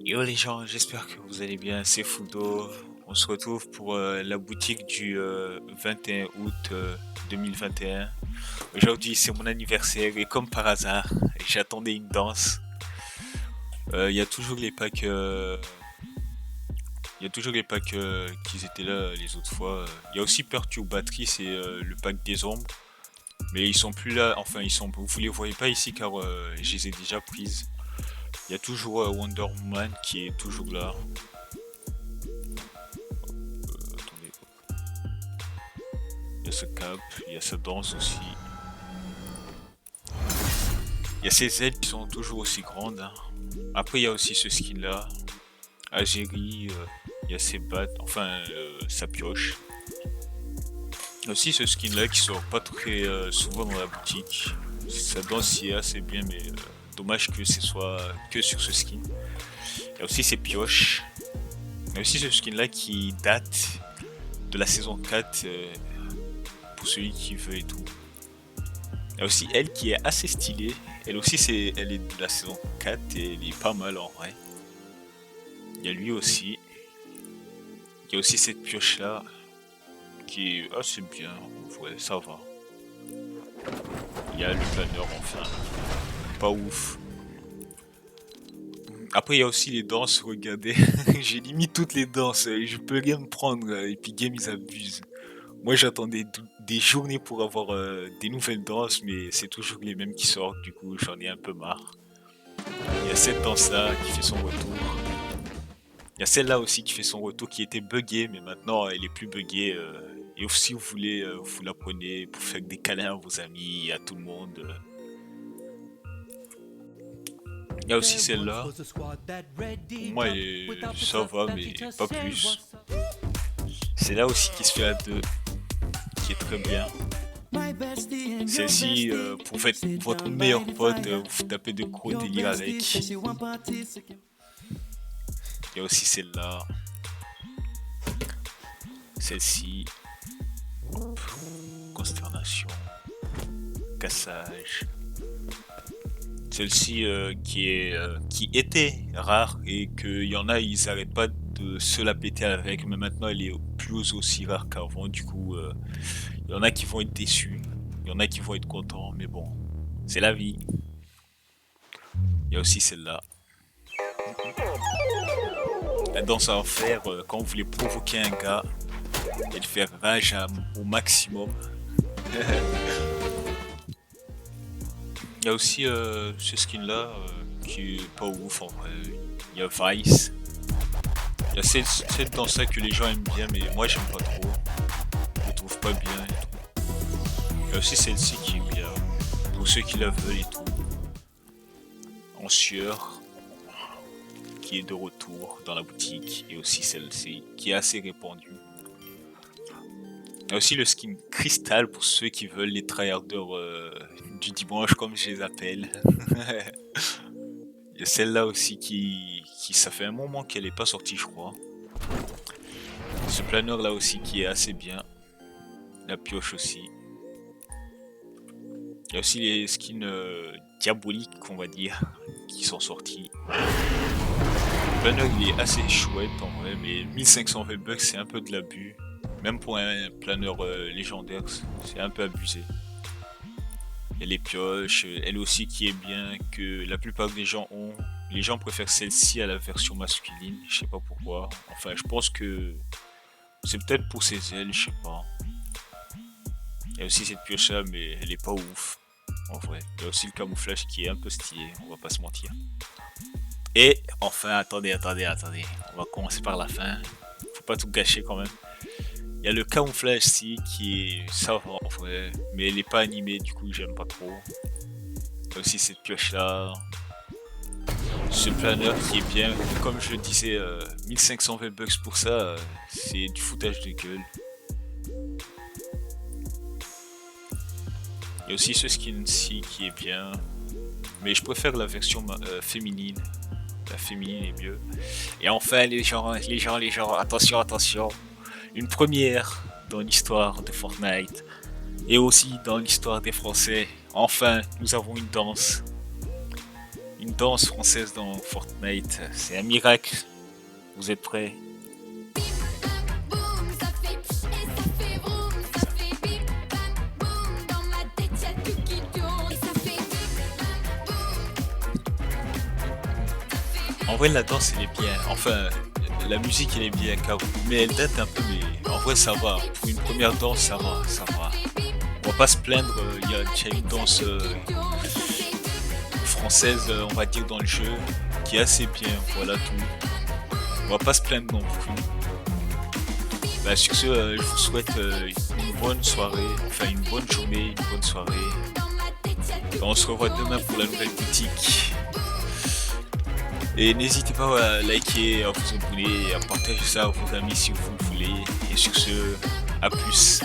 Yo les gens, j'espère que vous allez bien, c'est Fudo. On se retrouve pour la boutique du 21 août 2021. Aujourd'hui c'est mon anniversaire et comme par hasard, j'attendais une danse. Il y a toujours les packs, il y a toujours les packs qui étaient là les autres fois. Il y a aussi Perturbatterie, c'est le pack des ombres. Mais ils sont plus là, enfin vous les voyez pas ici car je les ai déjà prises. Il y a toujours Wonder Woman qui est toujours là. Attendez, il y a ce cap, il y a sa danse aussi. Il y a ces ailes qui sont toujours aussi grandes, hein. Après, il y a aussi ce skin là. Agérie, il y a ses battes, enfin sa pioche. Il y a aussi ce skin là qui sort pas très souvent dans la boutique. Sa danse y est assez bien, mais dommage que ce soit que sur ce skin. Il y a aussi ses pioches. Il y a aussi ce skin là qui date de la saison 4 pour celui qui veut et tout. Il y a aussi elle qui est assez stylée. Elle aussi, elle est de la saison 4 et elle est pas mal en vrai. Il y a lui aussi. Il y a aussi cette pioche là qui est assez bien. Ouais, ça va. Il y a le planeur enfin. Pas ouf. Après, il y a aussi les danses, regardez. J'ai limite toutes les danses. Je peux rien me prendre. Epic Games, ils abusent. Moi, j'attendais des journées pour avoir des nouvelles danses, mais c'est toujours les mêmes qui sortent. Du coup, j'en ai un peu marre. Il y a cette danse-là qui fait son retour. Il y a celle-là aussi qui fait son retour, qui était buggée, mais maintenant elle est plus buggée. Et si vous voulez, vous la prenez pour faire des câlins à vos amis, à tout le monde. Il y a aussi celle-là. Pour moi, ça va, mais pas plus. C'est là aussi qui se fait à deux, qui est très bien. Celle-ci, pour votre meilleur pote, vous tapez de gros délires avec. Il y a aussi celle-là. Celle-ci. Consternation. Cassage. Celle-ci qui était rare et qu'il y en a, ils arrêtent pas de se la péter avec, mais maintenant elle est plus aussi rare qu'avant. Du coup, il y en a qui vont être déçus, il y en a qui vont être contents, mais bon, c'est la vie. Il y a aussi celle-là. La danse à faire quand vous voulez provoquer un gars et le faire rage au maximum. Il y a aussi ce skin là qui est pas ouf en vrai. Il y a Vice. Il y a cette danse là que les gens aiment bien, mais moi j'aime pas trop. Je la trouve pas bien et tout. Il y a aussi celle-ci qui est bien. Pour ceux qui la veulent et tout. En sueur. Qui est de retour dans la boutique. Et aussi celle-ci qui est assez répandue. Il y a aussi le skin cristal pour ceux qui veulent les tryharders du dimanche comme je les appelle. Il y a celle-là aussi qui ça fait un moment qu'elle est pas sortie je crois. Ce planeur là aussi qui est assez bien. La pioche aussi. Il y a aussi les skins diaboliques on va dire qui sont sortis. Le planeur il est assez chouette en vrai mais 1500 V-Bucks c'est un peu de l'abus. Même pour un planeur légendaire c'est un peu abusé. Il y a les pioches, elle aussi qui est bien, que la plupart des gens ont. Les gens préfèrent celle-ci à la version masculine, je sais pas pourquoi. Enfin, je pense que c'est peut-être pour ses ailes, je sais pas. Il y a aussi cette pioche là, mais elle est pas ouf, en vrai. Il y a aussi le camouflage qui est un peu stylé, on va pas se mentir. Et enfin, attendez. On va commencer par la fin. Faut pas tout gâcher quand même. Il y a le camouflage ici qui est ça va en vrai, mais elle est pas animée du coup j'aime pas trop. Il y a aussi cette pioche là. Ce planeur qui est bien, comme je le disais, 1500 V-Bucks pour ça, c'est du foutage de gueule. Il y a aussi ce skin-ci qui est bien, mais je préfère la version féminine. La féminine est mieux. Et enfin les gens, attention. Une première dans l'histoire de Fortnite et aussi dans l'histoire des Français. Enfin, nous avons une une danse française dans Fortnite. C'est un miracle. Vous êtes prêts? En vrai, la danse, elle est bien. Enfin, la musique, elle est bien, mais elle date un peu, mais en vrai, ça va. Pour une première danse, ça va, ça va. On va pas se plaindre, il y a déjà une danse française, on va dire, dans le jeu, qui est assez bien, voilà tout. On va pas se plaindre non plus. Bah, sur ce, je vous souhaite une bonne soirée, enfin une bonne journée, une bonne soirée. On se revoit demain pour la nouvelle boutique. Et n'hésitez pas à liker, à vous abonner, à partager ça à vos amis si vous le voulez. Et sur ce, à plus.